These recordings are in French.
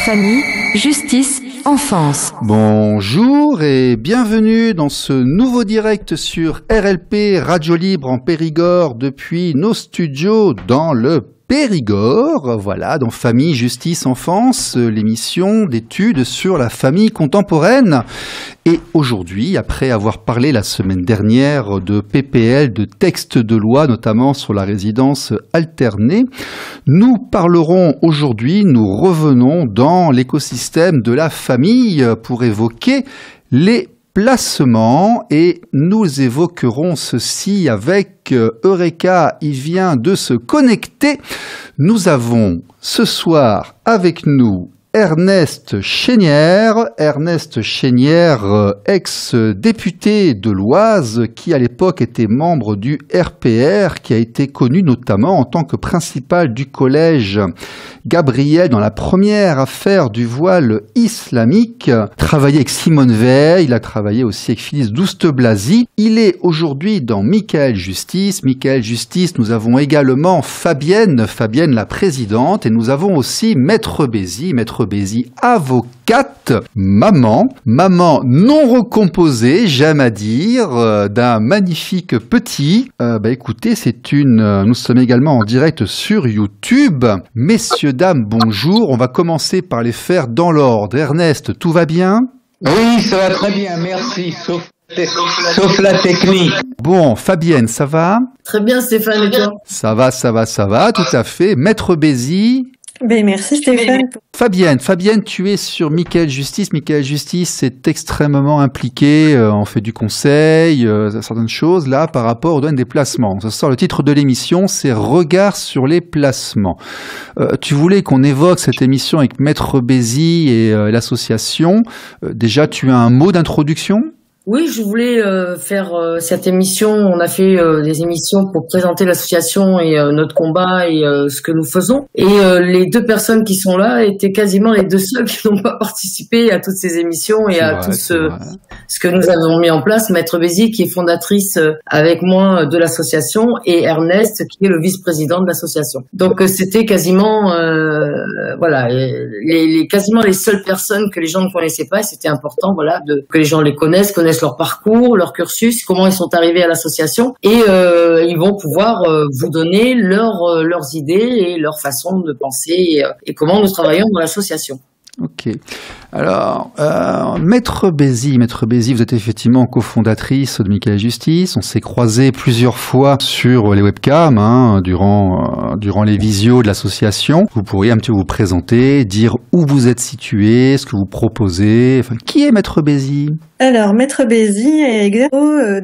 Famille, justice, enfance. Bonjour et bienvenue dans ce nouveau direct sur RLP Radio Libre en Périgord depuis nos studios dans le Périgord. Voilà, dans Famille, Justice, Enfance, l'émission d'études sur la famille contemporaine. Et aujourd'hui, après avoir parlé la semaine dernière de PPL, de textes de loi, notamment sur la résidence alternée, nous parlerons aujourd'hui, nous revenons dans l'écosystème de la famille pour évoquer les placements et nous évoquerons ceci avec Eureka, il vient de se connecter. Nous avons ce soir avec nous Ernest Chénière, ex-député de l'Oise, qui à l'époque était membre du RPR, qui a été connu notamment en tant que principal du collège Gabriel dans la première affaire du voile islamique, travaillé avec Simone Veil, il a travaillé aussi avec Phyllis Douste-Blazy. Il est aujourd'hui dans Michael Justice. Michael Justice, nous avons également Fabienne la présidente, et nous avons aussi Maître Bézy, avocate, maman non recomposée, j'aime à dire, d'un magnifique petit. Écoutez, nous sommes également en direct sur YouTube. Messieurs, dames, bonjour. On va commencer par les faire dans l'ordre. Ernest, tout va bien? Oui, ça va très bien, merci, sauf la technique. Bon, Fabienne, ça va? Très bien, Stéphane, et toi? Ça va, tout à fait. Maître Bézy. Ben, merci Stéphane. Fabienne, tu es sur Michael Justice. Michael Justice est extrêmement impliqué, on fait du conseil, certaines choses là par rapport au domaine des placements. Ce soir, le titre de l'émission, c'est Regard sur les placements. Tu voulais qu'on évoque cette émission avec Maître Bézy et l'association. Déjà, tu as un mot d'introduction? Oui, je voulais faire cette émission. On a fait des émissions pour présenter l'association et notre combat et ce que nous faisons. Et les deux personnes qui sont là étaient quasiment les deux seules qui n'ont pas participé à toutes ces émissions et à tout ce que nous avons mis en place. Maître Bézy, qui est fondatrice avec moi de l'association, et Ernest, qui est le vice-président de l'association. Donc c'était quasiment quasiment les seules personnes que les gens ne connaissaient pas. Et c'était important, que les gens les connaissent leur parcours, leur cursus, comment ils sont arrivés à l'association, et ils vont pouvoir vous donner leurs idées et leur façon de penser et comment nous travaillons dans l'association. Ok. Alors, Maître Bézy, vous êtes effectivement cofondatrice de Michael Justice. On s'est croisés plusieurs fois sur les webcams durant les visios de l'association. Vous pourriez un petit peu vous présenter, dire où vous êtes situé, ce que vous proposez. Enfin, qui est Maître Bézy? Alors, Maître Bézy exerce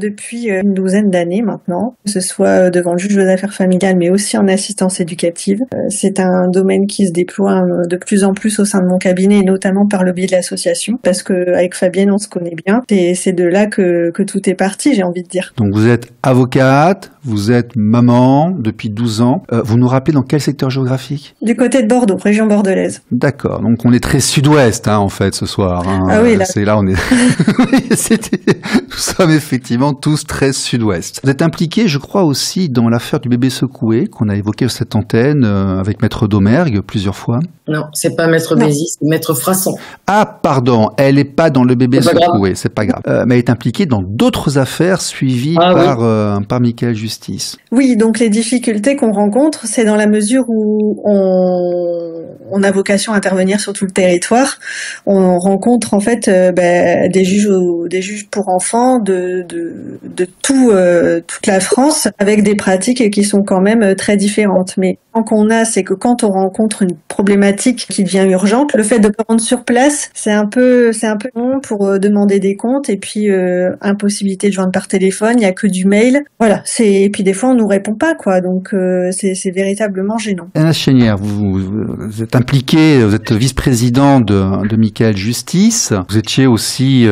depuis une douzaine d'années maintenant, que ce soit devant le juge aux affaires familiales, mais aussi en assistance éducative. C'est un domaine qui se déploie de plus en plus au sein de mon cabinet, et notamment par le biais de l'association, parce que avec Fabienne, on se connaît bien. Et c'est de là que tout est parti, j'ai envie de dire. Donc, vous êtes avocate, vous êtes maman depuis 12 ans. Vous nous rappelez dans quel secteur géographique? Du côté de Bordeaux, région bordelaise. D'accord. Donc, on est très sud-ouest, en fait, ce soir. Ah oui, là. C'est là, on est... Nous sommes effectivement tous très sud-ouest. Vous êtes impliqué, je crois, aussi dans l'affaire du bébé secoué qu'on a évoqué sur cette antenne avec Maître Domergue plusieurs fois. Non, c'est pas Maître Bézy, c'est Maître Frasson. Ah, pardon, elle est pas dans le bébé secoué, c'est pas grave. Mais elle est impliquée dans d'autres affaires suivies par Michael Justice. Oui, donc les difficultés qu'on rencontre, c'est dans la mesure où on a vocation à intervenir sur tout le territoire. On rencontre en fait des juges des juges pour enfants de toute la France, avec des pratiques qui sont quand même très différentes. Mais qu'on a, c'est que quand on rencontre une problématique qui devient urgente, le fait de rendre sur place, c'est un peu long pour demander des comptes, et puis impossibilité de joindre par téléphone, il y a que du mail. Voilà, et puis des fois on nous répond pas, quoi. Donc c'est véritablement gênant. Anna Chénière, vous êtes impliquée, vous êtes vice-président de Michael Justice. Vous étiez aussi,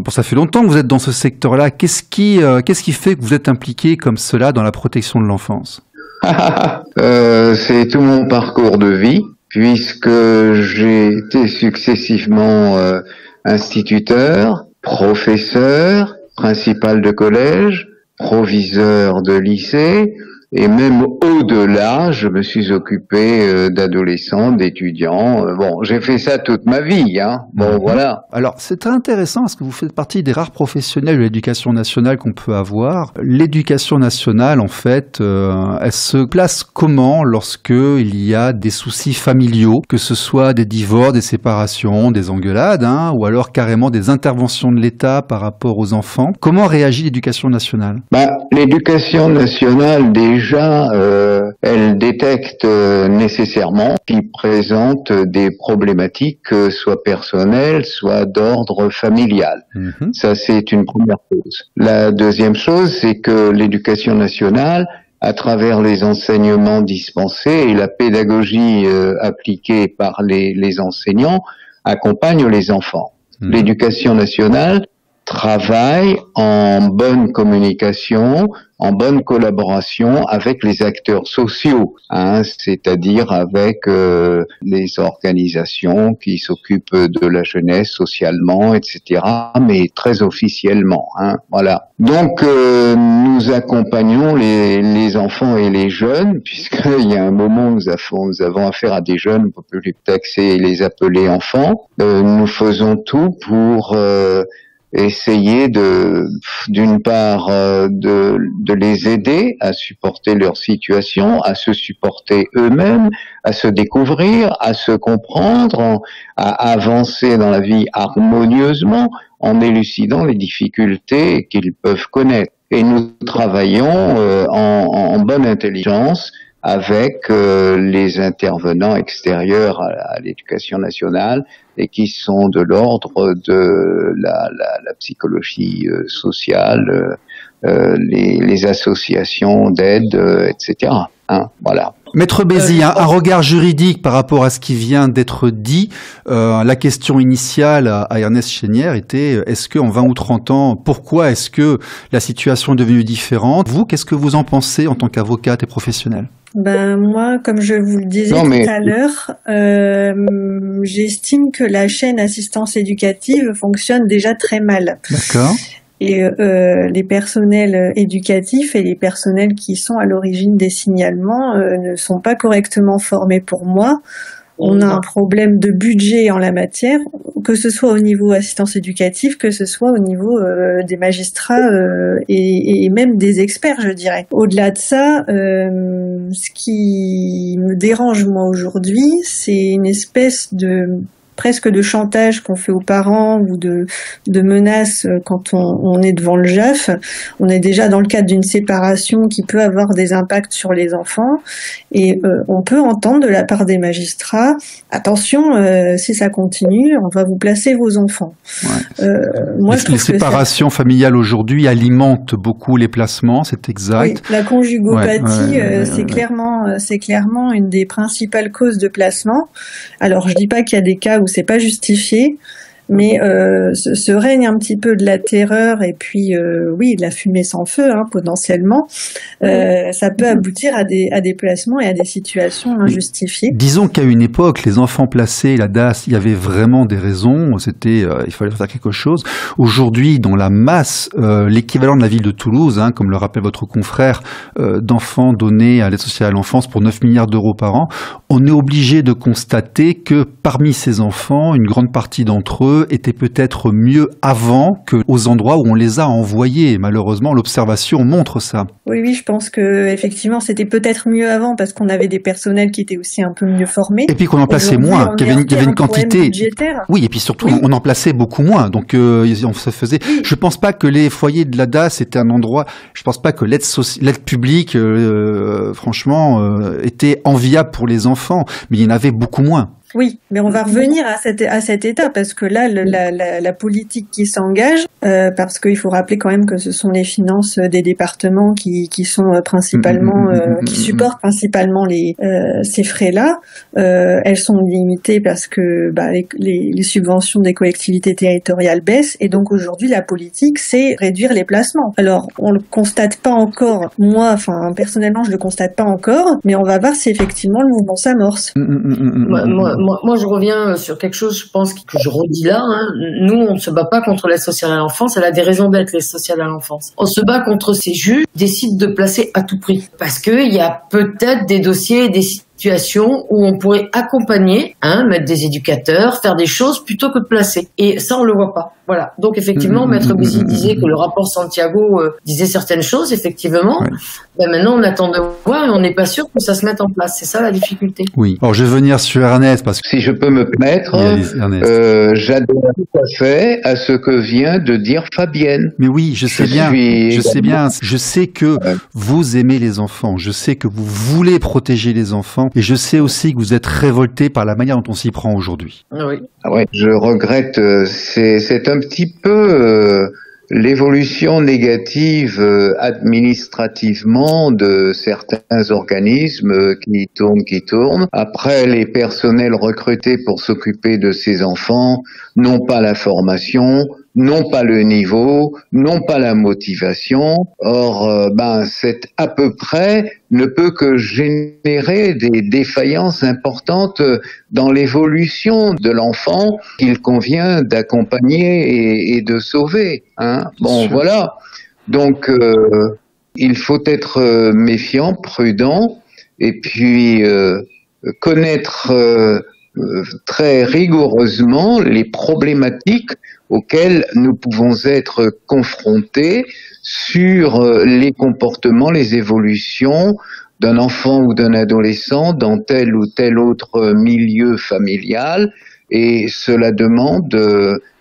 ça fait longtemps que vous êtes dans ce secteur-là. Qu'est-ce qui fait que vous êtes impliqué comme cela dans la protection de l'enfance? C'est tout mon parcours de vie, puisque j'ai été successivement instituteur, professeur, principal de collège, proviseur de lycée, et même au-delà, je me suis occupé d'adolescents, d'étudiants. Bon, j'ai fait ça toute ma vie, hein. Bon, voilà. Alors, c'est très intéressant parce que vous faites partie des rares professionnels de l'éducation nationale qu'on peut avoir. L'éducation nationale, en fait, elle se place comment lorsque il y a des soucis familiaux, que ce soit des divorces, des séparations, des engueulades, hein, ou alors carrément des interventions de l'État par rapport aux enfants. Comment réagit l'éducation nationale? L'éducation nationale, déjà, elle détecte nécessairement qu'il présente des problématiques, soit personnelles, soit d'ordre familial. Ça, c'est une première chose. La deuxième chose, c'est que l'éducation nationale, à travers les enseignements dispensés et la pédagogie appliquée par les enseignants, accompagne les enfants. L'éducation nationale travaille en bonne communication, en bonne collaboration avec les acteurs sociaux, hein, c'est-à-dire avec les organisations qui s'occupent de la jeunesse socialement, etc., mais très officiellement, hein, voilà. Donc nous accompagnons les enfants et les jeunes, puisqu'il y a un moment où nous avons affaire à des jeunes, on peut plus taxer et les appeler enfants. Nous faisons tout pour essayer d'une part de les aider à supporter leur situation, à se supporter eux-mêmes, à se découvrir, à se comprendre, à avancer dans la vie harmonieusement en élucidant les difficultés qu'ils peuvent connaître. Et nous travaillons en bonne intelligence avec les intervenants extérieurs à l'éducation nationale et qui sont de l'ordre de la psychologie sociale, les associations d'aide, etc. Hein, voilà. Maître Bézi, un regard juridique par rapport à ce qui vient d'être dit. La question initiale à Ernest Chénière était, est-ce qu'en 20 ou 30 ans, pourquoi est-ce que la situation est devenue différente? Vous, qu'est-ce que vous en pensez en tant qu'avocate et professionnelle? Moi, comme je vous le disais tout à l'heure, j'estime que la chaîne assistance éducative fonctionne déjà très mal. D'accord. Et les personnels éducatifs et les personnels qui sont à l'origine des signalements ne sont pas correctement formés pour moi. On a un problème de budget en la matière, que ce soit au niveau assistance éducative, que ce soit au niveau des magistrats et même des experts, je dirais. Au-delà de ça, ce qui me dérange moi aujourd'hui, c'est une espèce de presque de chantage qu'on fait aux parents ou de menaces quand on est devant le JAF. On est déjà dans le cadre d'une séparation qui peut avoir des impacts sur les enfants et on peut entendre de la part des magistrats « Attention, si ça continue, on va vous placer vos enfants ». Les séparations familiales aujourd'hui alimentent beaucoup les placements, c'est exact. Oui, la conjugopathie, c'est clairement une des principales causes de placement. Alors je dis pas qu'il y a des cas où c'est pas justifié, mais ce règne un petit peu de la terreur et puis de la fumée sans feu, hein, potentiellement, ça peut aboutir à des placements et à des situations injustifiées. Disons qu'à une époque, les enfants placés, la DAS, il y avait vraiment des raisons, il fallait faire quelque chose. Aujourd'hui, dans la masse, l'équivalent de la ville de Toulouse, hein, comme le rappelle votre confrère, d'enfants donnés à l'aide sociale à l'enfance pour 9 milliards d'euros par an, on est obligé de constater que parmi ces enfants, une grande partie d'entre eux eux étaient peut-être mieux avant qu'aux endroits où on les a envoyés. Malheureusement, l'observation montre ça. Oui, je pense que effectivement, c'était peut-être mieux avant parce qu'on avait des personnels qui étaient aussi un peu mieux formés. Et puis qu'on en plaçait moins, qu'il y avait une quantité. Oui, et puis surtout, on en plaçait beaucoup moins. Donc, on se faisait. Oui. Je pense pas que les foyers de l'ADA, c'était un endroit. Je pense pas que l'aide publique, franchement, était enviable pour les enfants. Mais il y en avait beaucoup moins. Oui, mais on va revenir à cet état parce que là, la politique qui s'engage, parce qu'il faut rappeler quand même que ce sont les finances des départements qui sont principalement, qui supportent principalement ces frais-là. Elles sont limitées parce que les subventions des collectivités territoriales baissent et donc aujourd'hui la politique c'est réduire les placements. Alors on le constate pas encore, moi, personnellement je le constate pas encore, mais on va voir si effectivement le mouvement s'amorce. Moi, je reviens sur quelque chose, je pense que je redis là. Nous, on ne se bat pas contre l'aide sociale à l'enfance. Elle a des raisons d'être, l'aide sociale à l'enfance. On se bat contre ces juges qui décident de placer à tout prix. Parce qu'il y a peut-être des dossiers et des situations où on pourrait accompagner, mettre des éducateurs, faire des choses plutôt que de placer. Et ça, on le voit pas. Voilà. Donc, effectivement, Maître Bézi disait que le rapport Santiago disait certaines choses, effectivement. Ouais. Maintenant, on attend de voir et on n'est pas sûr que ça se mette en place. C'est ça la difficulté. Oui. Alors, je vais venir sur Ernest parce que... Si je peux me permettre, j'adhère tout à fait à ce que vient de dire Fabienne. Mais oui, je sais bien. Je sais que vous aimez les enfants. Je sais que vous voulez protéger les enfants. Et je sais aussi que vous êtes révolté par la manière dont on s'y prend aujourd'hui. Oui. Je regrette. C'est un petit peu l'évolution négative administrativement de certains organismes qui tournent. Après, les personnels recrutés pour s'occuper de ces enfants n'ont pas la formation, n'ont pas le niveau, n'ont pas la motivation. Or, cet à peu près ne peut que générer des défaillances importantes dans l'évolution de l'enfant qu'il convient d'accompagner et de sauver. Voilà. Donc, il faut être méfiant, prudent, et puis connaître très rigoureusement les problématiques auxquelles nous pouvons être confrontés sur les comportements, les évolutions d'un enfant ou d'un adolescent dans tel ou tel autre milieu familial, et cela demande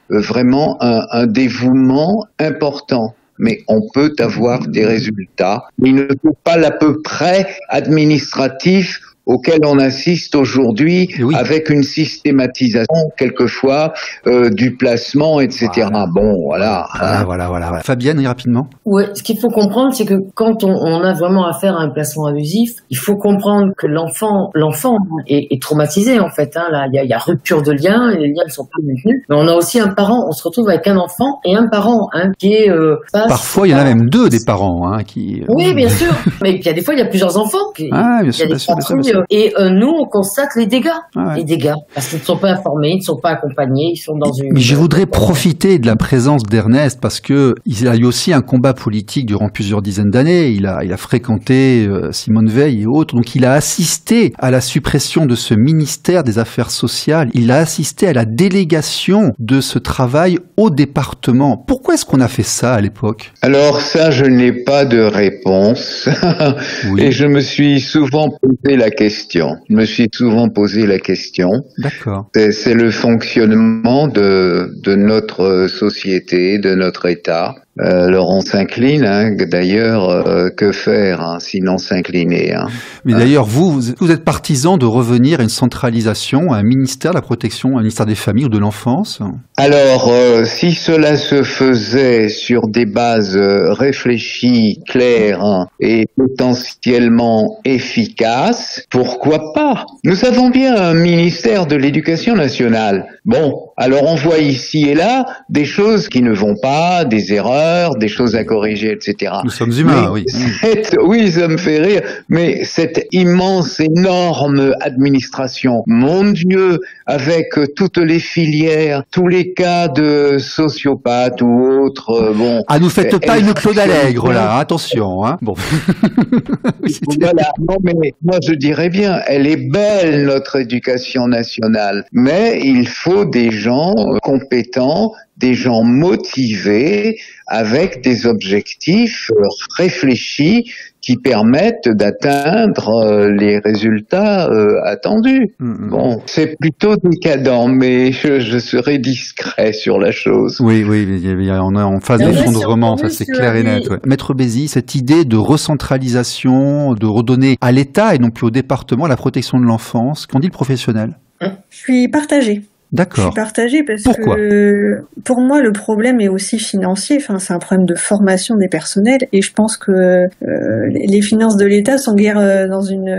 vraiment un dévouement important. Mais on peut avoir des résultats. Il ne faut pas l'à peu près administratif auquel on assiste aujourd'hui, avec une systématisation quelquefois du placement, etc. Voilà. Voilà. Fabienne, rapidement. Ouais, ce qu'il faut comprendre, c'est que quand on a vraiment affaire à un placement abusif, il faut comprendre que l'enfant est traumatisé en fait. Là, il y a rupture de liens, et les liens ne sont pas maintenus. Mais on a aussi un parent. On se retrouve avec un enfant et un parent qui est. Parfois, il y en a même deux des parents qui. Oui, bien sûr. Mais il y a des fois, il y a plusieurs enfants. Bien sûr. Et nous, on constate les dégâts. Les dégâts. Parce qu'ils ne sont pas informés, ils ne sont pas accompagnés, ils sont dans une... Mais je voudrais profiter de la présence d'Ernest parce que il a eu aussi un combat politique durant plusieurs dizaines d'années. Il a fréquenté Simone Veil et autres. Donc, il a assisté à la suppression de ce ministère des Affaires sociales. Il a assisté à la délégation de ce travail au département. Pourquoi est-ce qu'on a fait ça à l'époque? Alors ça, je n'ai pas de réponse. Et je me suis souvent posé la question. D'accord. C'est le fonctionnement de notre société, de notre État. Laurent s'incline, d'ailleurs, que faire sinon s'incliner. Mais d'ailleurs, vous êtes partisan de revenir à une centralisation, à un ministère de la protection, un ministère des familles ou de l'enfance? Alors, si cela se faisait sur des bases réfléchies, claires et potentiellement efficaces, pourquoi pas? Nous avons bien un ministère de l'Éducation nationale. Bon, alors on voit ici et là des choses qui ne vont pas, des erreurs, erreurs, des choses à corriger, etc. Nous sommes humains, oui. Oui, ça me fait rire, mais cette immense, énorme administration, mon Dieu, avec toutes les filières, tous les cas de sociopathes ou autres, bon. Ah, nous faites pas une Claude Allègre, là, attention, hein. Bon. Voilà. Non, mais moi je dirais bien, elle est belle, notre éducation nationale, mais il faut des gens compétents, des gens motivés, avec des objectifs réfléchis qui permettent d'atteindre les résultats attendus. Bon, c'est plutôt décadent, mais je serai discret sur la chose. Oui, on est en phase d'effondrement, ça c'est clair et net. Ouais. Maître Bézi, cette idée de recentralisation, de redonner à l'État et non plus au département la protection de l'enfance, qu'en dit le professionnel? Je suis partagée. D'accord. Je suis partagée parce Pourquoi que pour moi le problème est aussi financier. Enfin, c'est un problème de formation des personnels et je pense que les finances de l'État sont guère dans une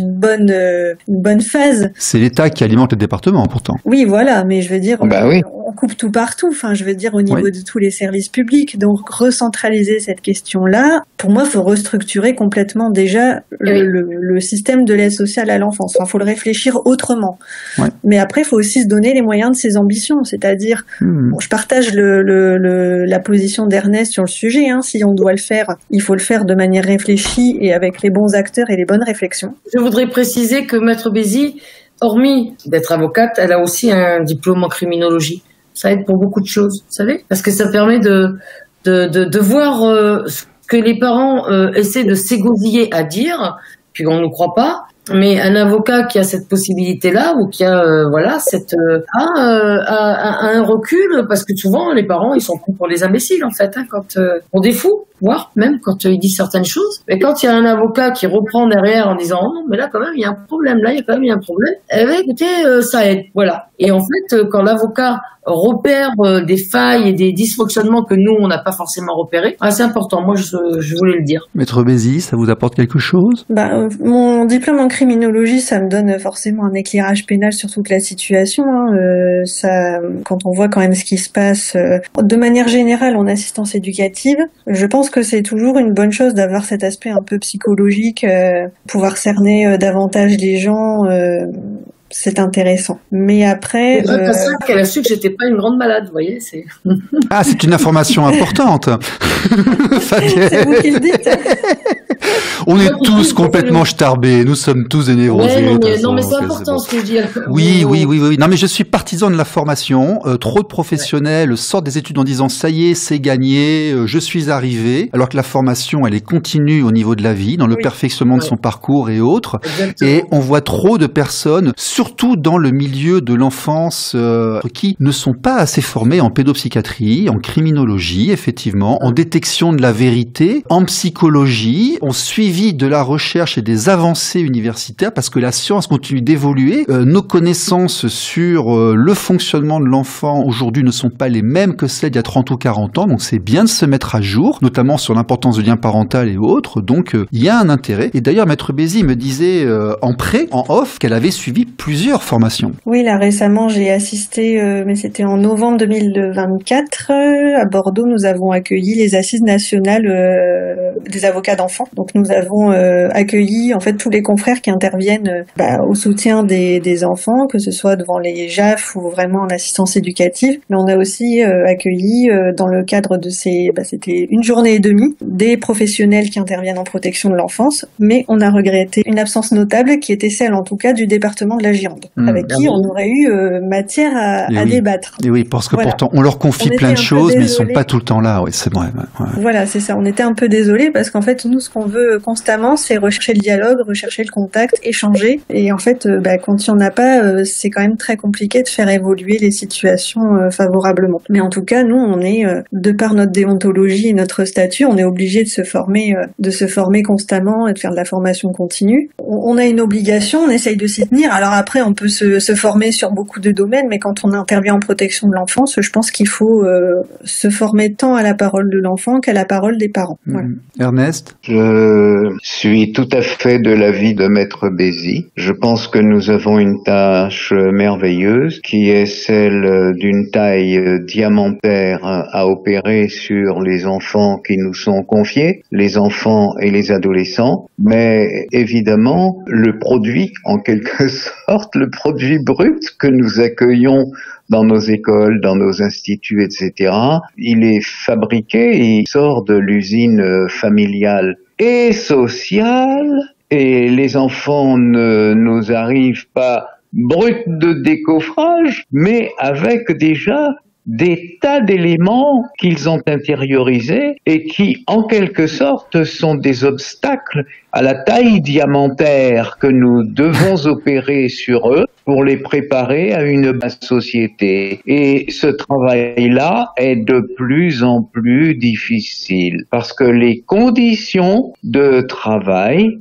bonne phase. C'est l'État qui alimente le département pourtant. Oui, voilà, mais je veux dire, oui. On coupe tout partout. Enfin, je veux dire au niveau de tous les services publics. Donc recentraliser cette question-là, pour moi, faut restructurer complètement déjà le système de l'aide sociale à l'enfance. Enfin, faut le réfléchir autrement. Ouais. Mais après, faut aussi se donner les moyens de ses ambitions. C'est-à-dire, bon, je partage la position d'Ernest sur le sujet. Hein. Si on doit le faire, il faut le faire de manière réfléchie et avec les bons acteurs et les bonnes réflexions. Je voudrais préciser que Maître Bézi, hormis d'être avocate, elle a aussi un diplôme en criminologie. Ça aide pour beaucoup de choses, vous savez, parce que ça permet de voir ce que les parents essaient de s'égosiller à dire, puis on ne croit pas. Mais un avocat qui a cette possibilité-là ou qui a a un recul, parce que souvent les parents ils sont pris pour les imbéciles en fait, hein, quand pour des fous, voire même quand ils disent certaines choses. Mais quand il y a un avocat qui reprend derrière en disant oh non mais là quand même il y a un problème, là il y a quand même un problème, eh ben écoutez ça aide, voilà. Et en fait quand l'avocat repère des failles et des dysfonctionnements que nous on n'a pas forcément repérés, c'est important. Moi je voulais le dire. Maître Bézi, ça vous apporte quelque chose? Mon diplôme en criminologie, ça me donne forcément un éclairage pénal sur toute la situation. Ça, quand on voit quand même ce qui se passe de manière générale en assistance éducative, je pense que c'est toujours une bonne chose d'avoir cet aspect un peu psychologique, pouvoir cerner davantage les gens. C'est intéressant. Mais après... C'est pas ça qu'elle a su que j'étais pas une grande malade, vous voyez. Ah, c'est une information importante. C'est vous qui le dites. On est tous complètement starbés, nous sommes tous énévrosés. Ouais, non, mais c'est important ce que je dis. Oui. Non, mais je suis partisan de la formation. Trop de professionnels sortent des études en disant ça y est, c'est gagné, je suis arrivé. Alors que la formation, elle est continue au niveau de la vie, dans le perfectionnement de son parcours et autres. Exactement. Et on voit trop de personnes, surtout dans le milieu de l'enfance, qui ne sont pas assez formées en pédopsychiatrie, en criminologie, effectivement, en détection de la vérité, en psychologie, ont suivi de la recherche et des avancées universitaires parce que la science continue d'évoluer. Nos connaissances sur le fonctionnement de l'enfant aujourd'hui ne sont pas les mêmes que celles d'il y a 30 ou 40 ans, donc c'est bien de se mettre à jour, notamment sur l'importance du lien parental et autres, donc il y a un intérêt. Et d'ailleurs, Maître Bézi me disait en off, qu'elle avait suivi plusieurs formations. Oui, là récemment, j'ai assisté, mais c'était en novembre 2024, à Bordeaux, nous avons accueilli les assises nationales des avocats d'enfants. Donc nous avons accueilli en fait tous les confrères qui interviennent au soutien des enfants, que ce soit devant les JAF ou vraiment en assistance éducative. Mais on a aussi accueilli dans le cadre de c'était une journée et demie, des professionnels qui interviennent en protection de l'enfance. Mais on a regretté une absence notable qui était celle en tout cas du département de la Gironde, avec qui on aurait eu matière à débattre. Et oui, parce que pourtant on leur confie plein de choses, mais ils sont pas tout le temps là. Oui, c'est vrai. Ouais. Voilà, c'est ça. On était un peu désolés parce qu'en fait nous, ce qu'on veut constamment, c'est rechercher le dialogue, rechercher le contact, échanger. Et en fait, quand il n'y en a pas, c'est quand même très compliqué de faire évoluer les situations favorablement. Mais en tout cas, nous, on est, de par notre déontologie et notre statut, on est obligé de se former constamment et de faire de la formation continue. On a une obligation, on essaye de s'y tenir. Alors après, on peut se former sur beaucoup de domaines, mais quand on intervient en protection de l'enfance, je pense qu'il faut se former tant à la parole de l'enfant qu'à la parole des parents. Voilà. Ernest ? Je Je suis tout à fait de l'avis de Maître Bézi. Je pense que nous avons une tâche merveilleuse qui est celle d'une taille diamantaire à opérer sur les enfants qui nous sont confiés, les enfants et les adolescents. Mais évidemment, le produit, en quelque sorte, le produit brut que nous accueillons dans nos écoles, dans nos instituts, etc., il est fabriqué, il sort de l'usine familiale et sociale, et les enfants ne nous arrivent pas bruts de décoffrage, mais avec déjà des tas d'éléments qu'ils ont intériorisés et qui, en quelque sorte, sont des obstacles à la taille diamantaire que nous devons opérer sur eux pour les préparer à une basse société. Et ce travail-là est de plus en plus difficile parce que les conditions de travail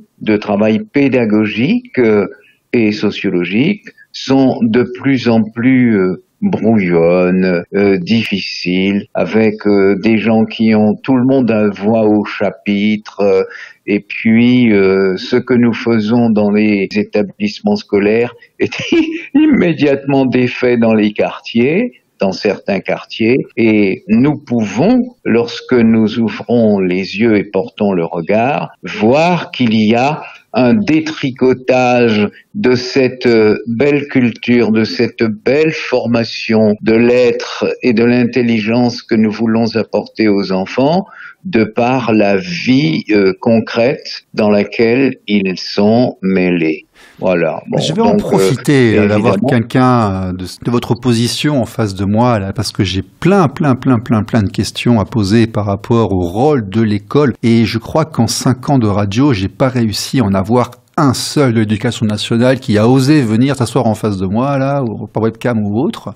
pédagogique et sociologique sont de plus en plus brouillonne, difficile, avec des gens qui ont tout le monde à voix au chapitre, et puis ce que nous faisons dans les établissements scolaires est immédiatement défait dans les quartiers, dans certains quartiers, et nous pouvons, lorsque nous ouvrons les yeux et portons le regard, voir qu'il y a un détricotage de cette belle culture, de cette belle formation de l'être et de l'intelligence que nous voulons apporter aux enfants de par la vie concrète dans laquelle ils sont mêlés. Voilà. Bon, je vais en profiter d'avoir quelqu'un de votre position en face de moi, là, parce que j'ai plein de questions à poser par rapport au rôle de l'école. Et je crois qu'en 5 ans de radio, j'ai pas réussi à en avoir un seul de l'Éducation nationale qui a osé venir s'asseoir en face de moi, là, ou par webcam ou autre.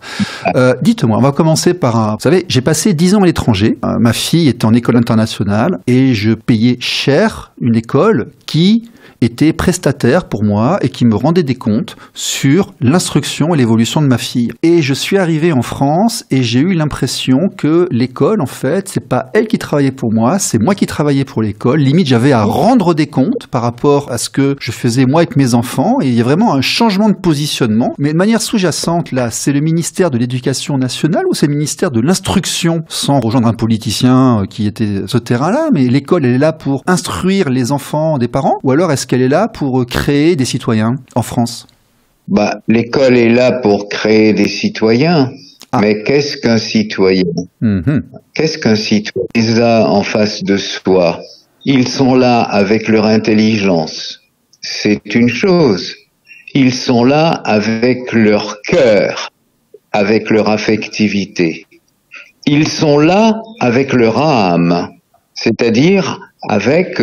Dites-moi, on va commencer par vous savez, j'ai passé 10 ans à l'étranger. Ma fille était en école internationale et je payais cher une école qui était prestataire pour moi et qui me rendait des comptes sur l'instruction et l'évolution de ma fille. Et je suis arrivé en France et j'ai eu l'impression que l'école, en fait, c'est pas elle qui travaillait pour moi, c'est moi qui travaillais pour l'école. Limite, j'avais à rendre des comptes par rapport à ce que je faisais moi avec mes enfants, et il y a vraiment un changement de positionnement. Mais de manière sous-jacente, là, c'est le ministère de l'Éducation nationale ou c'est le ministère de l'Instruction, sans rejoindre un politicien qui était ce terrain-là, mais l'école, elle est là pour instruire les enfants des parents, ou alors est-ce qu'elle est là pour créer des citoyens en France? L'école est là pour créer des citoyens. Mais qu'est-ce qu'un citoyen? Qu'est-ce qu'un citoyen? Ils ont en face de soi. Ils sont là avec leur intelligence. C'est une chose. Ils sont là avec leur cœur, avec leur affectivité. Ils sont là avec leur âme, c'est-à-dire avec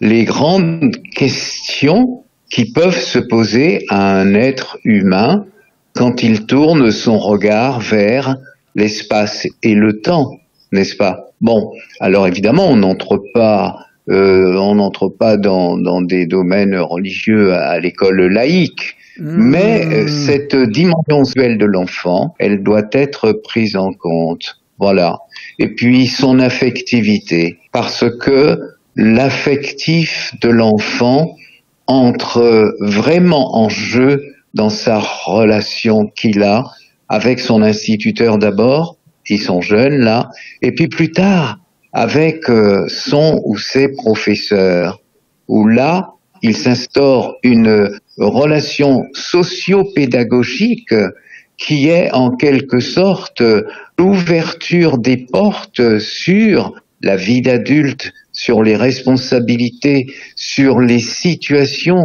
les grandes questions qui peuvent se poser à un être humain quand il tourne son regard vers l'espace et le temps, n'est-ce pas? Bon, alors évidemment, on n'entre pas dans des domaines religieux à l'école laïque, mais cette dimension sexuelle de l'enfant, elle doit être prise en compte. Voilà. Et puis son affectivité, parce que l'affectif de l'enfant entre vraiment en jeu dans sa relation qu'il a avec son instituteur d'abord, ils sont jeunes là, et puis plus tard avec son ou ses professeurs, où là, il s'instaure une relation socio-pédagogique qui est en quelque sorte l'ouverture des portes sur la vie d'adulte, sur les responsabilités, sur les situations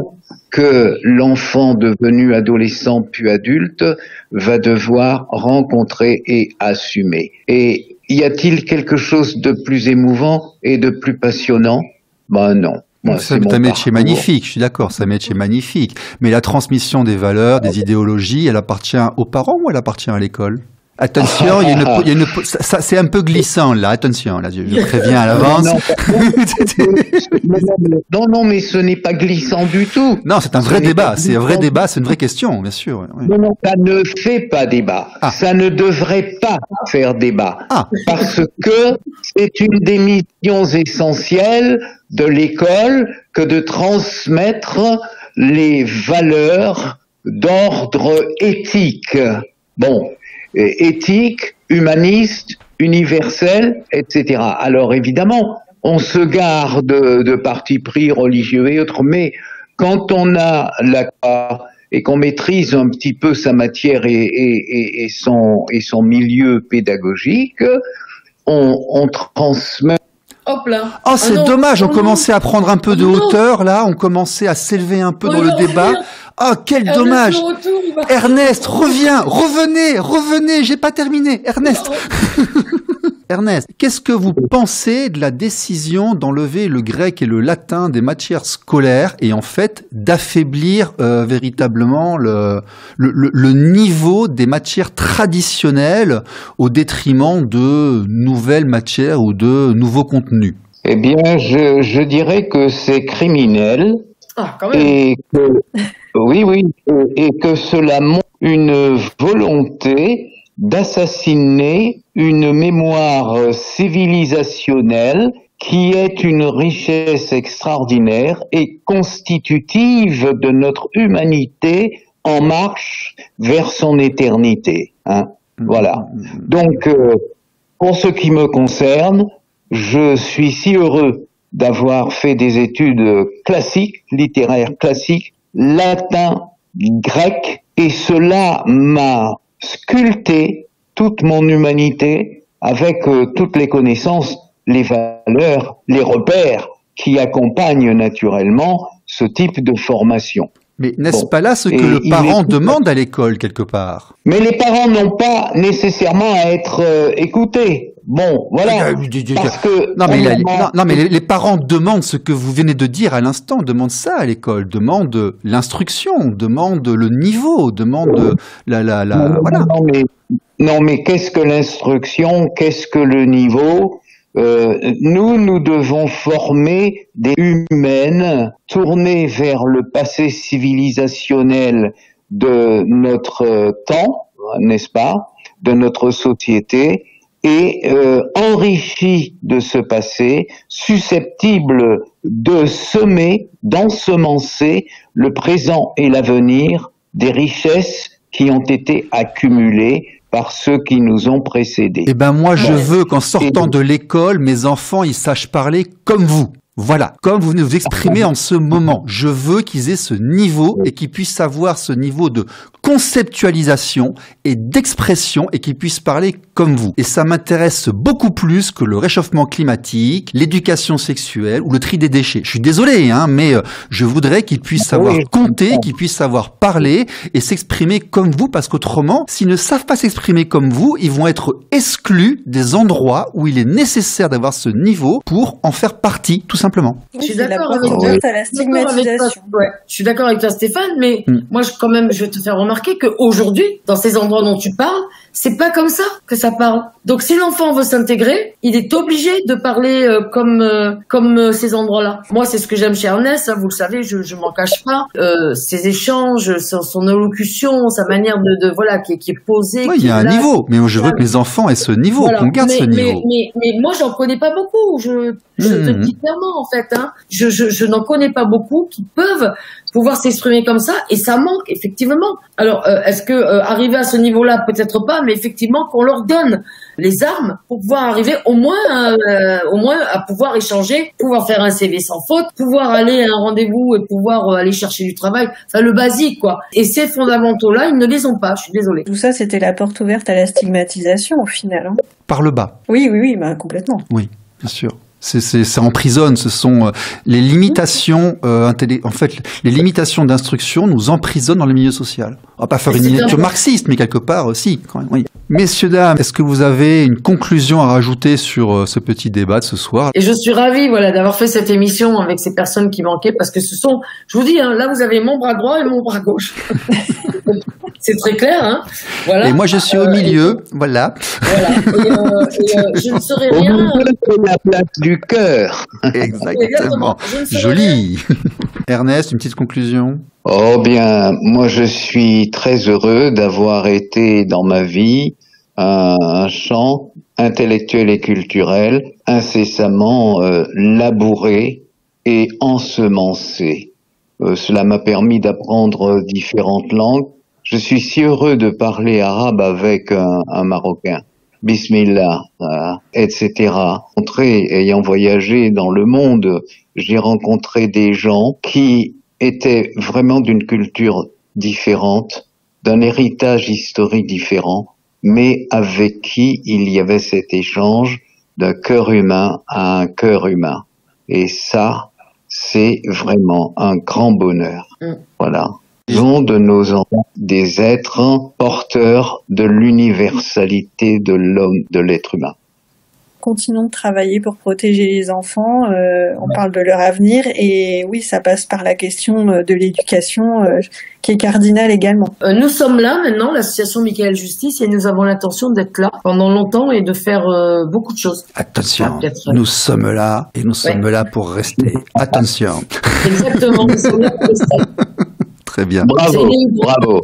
que l'enfant devenu adolescent puis adulte va devoir rencontrer et assumer. Et y a-t-il quelque chose de plus émouvant et de plus passionnant? Non. Ça métier magnifique, je suis d'accord, ça métier magnifique. Mais la transmission des valeurs, des idéologies, elle appartient aux parents ou elle appartient à l'école? Attention, c'est un peu glissant là. Attention, là, je préviens à l'avance. Non, mais ce n'est pas glissant du tout. Non, c'est un vrai débat. C'est un vrai débat. C'est une vraie question, bien sûr. Oui. Non, ça ne fait pas débat. Ça ne devrait pas faire débat. Parce que c'est une des missions essentielles de l'école que de transmettre les valeurs d'ordre éthique. Bon. Éthique, humaniste, universel, etc. Alors évidemment, on se garde de partis pris religieux et autres, mais quand on a et qu'on maîtrise un petit peu sa matière et son milieu pédagogique, on transmet. Hop là. Oh, c'est dommage, on commençait à prendre un peu de hauteur, là, on commençait à s'élever un peu dans le débat. Oh, quel dommage. Ernest, revenez, j'ai pas terminé. Ernest. Ernest, qu'est-ce que vous pensez de la décision d'enlever le grec et le latin des matières scolaires et en fait d'affaiblir véritablement le niveau des matières traditionnelles au détriment de nouvelles matières ou de nouveaux contenus? Eh bien, je dirais que c'est criminel. Quand même. Et que cela montre une volonté d'assassiner une mémoire civilisationnelle qui est une richesse extraordinaire et constitutive de notre humanité en marche vers son éternité. Voilà. Donc, pour ce qui me concerne, je suis si heureux d'avoir fait des études classiques, littéraires classiques, latin, grec, et cela m'a sculpté toute mon humanité avec toutes les connaissances, les valeurs, les repères qui accompagnent naturellement ce type de formation. Mais n'est-ce pas là ce que le parent demande à l'école quelque part? Mais les parents n'ont pas nécessairement à être écoutés. Bon, voilà. Parce que non, mais les parents demandent ce que vous venez de dire à l'instant, demandent ça à l'école, demandent l'instruction, demandent le niveau, demandent voilà. Non, mais qu'est-ce que l'instruction? Qu'est-ce que le niveau? Nous devons former des humaines tournées vers le passé civilisationnel de notre temps, n'est-ce pas, de notre société, et enrichi de ce passé, susceptible de semer, d'ensemencer le présent et l'avenir des richesses qui ont été accumulées par ceux qui nous ont précédés. Eh ben moi, je veux qu'en sortant de l'école, mes enfants, ils sachent parler comme vous. Voilà, comme vous venez de vous exprimer en ce moment. Je veux qu'ils aient ce niveau et qu'ils puissent avoir ce niveau de conceptualisation et d'expression et qu'ils puissent parler comme vous. Et ça m'intéresse beaucoup plus que le réchauffement climatique, l'éducation sexuelle ou le tri des déchets. Je suis désolé, mais je voudrais qu'ils puissent savoir compter, qu'ils puissent savoir parler et s'exprimer comme vous, parce qu'autrement, s'ils ne savent pas s'exprimer comme vous, ils vont être exclus des endroits où il est nécessaire d'avoir ce niveau pour en faire partie, tout simplement. Je suis d'accord avec toi. Je suis d'accord avec toi, Stéphane, mais moi, je vais te faire remarquer qu'aujourd'hui, dans ces endroits dont tu parles, c'est pas comme ça que ça parle. Donc, si l'enfant veut s'intégrer, il est obligé de parler comme ces endroits-là. Moi, c'est ce que j'aime chez Ernest, vous le savez, je m'en cache pas. Ses échanges, son élocution, sa manière qui est posée. Oui, il y a un niveau, mais moi, je veux que mes enfants aient ce niveau, qu'on garde ce niveau. Mais moi, j'en connais pas beaucoup. Je te dis clairement, en fait, je n'en connais pas beaucoup qui peuvent pouvoir s'exprimer comme ça, et ça manque effectivement. Alors, est-ce que arriver à ce niveau-là, peut-être pas, mais effectivement qu'on leur donne les armes pour pouvoir arriver au moins à pouvoir échanger, pouvoir faire un CV sans faute, pouvoir aller à un rendez-vous et pouvoir aller chercher du travail, enfin le basique quoi. Et ces fondamentaux-là, ils ne les ont pas. Je suis désolée. Tout ça, c'était la porte ouverte à la stigmatisation au final. Par le bas. Oui, complètement. Oui, bien sûr. Ça emprisonne, ce sont les limitations en fait, les limitations d'instruction nous emprisonnent dans le milieu social. On va pas faire une lecture marxiste, mais quelque part, si, quand même, oui. Messieurs, dames, est-ce que vous avez une conclusion à rajouter sur ce petit débat de ce soir? Et je suis ravie, voilà, d'avoir fait cette émission avec ces personnes qui manquaient, parce que ce sont, je vous dis, hein, là vous avez mon bras droit et mon bras gauche. C'est très clair, hein. Voilà. Et moi je suis au milieu, voilà. Voilà. Et je ne serai rien. La place du cœur. Exactement. Joli. Ernest, une petite conclusion? Oh bien, moi je suis très heureux d'avoir été dans ma vie un champ intellectuel et culturel incessamment labouré et ensemencé. Cela m'a permis d'apprendre différentes langues. Je suis si heureux de parler arabe avec un Marocain. Bismillah, etc. Ayant voyagé dans le monde, j'ai rencontré des gens qui étaient vraiment d'une culture différente, d'un héritage historique différent, mais avec qui il y avait cet échange d'un cœur humain à un cœur humain. Et ça, c'est vraiment un grand bonheur. Voilà. Faisons de nos enfants des êtres porteurs de l'universalité de l'homme, de l'être humain. Continuons de travailler pour protéger les enfants. On parle de leur avenir et oui, ça passe par la question de l'éducation qui est cardinale également. Nous sommes là maintenant, l'association Michael Justice, et nous avons l'intention d'être là pendant longtemps et de faire beaucoup de choses. Attention, nous sommes là et nous sommes là pour rester. Attention. Exactement, nous sommes là pour rester. Très bien. Bravo, bravo.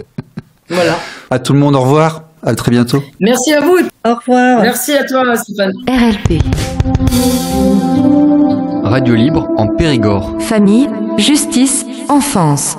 Voilà. À tout le monde, au revoir. À très bientôt. Merci à vous. Au revoir. Merci à toi, Stéphane. RLP. Radio Libre en Périgord. Famille, justice, enfance.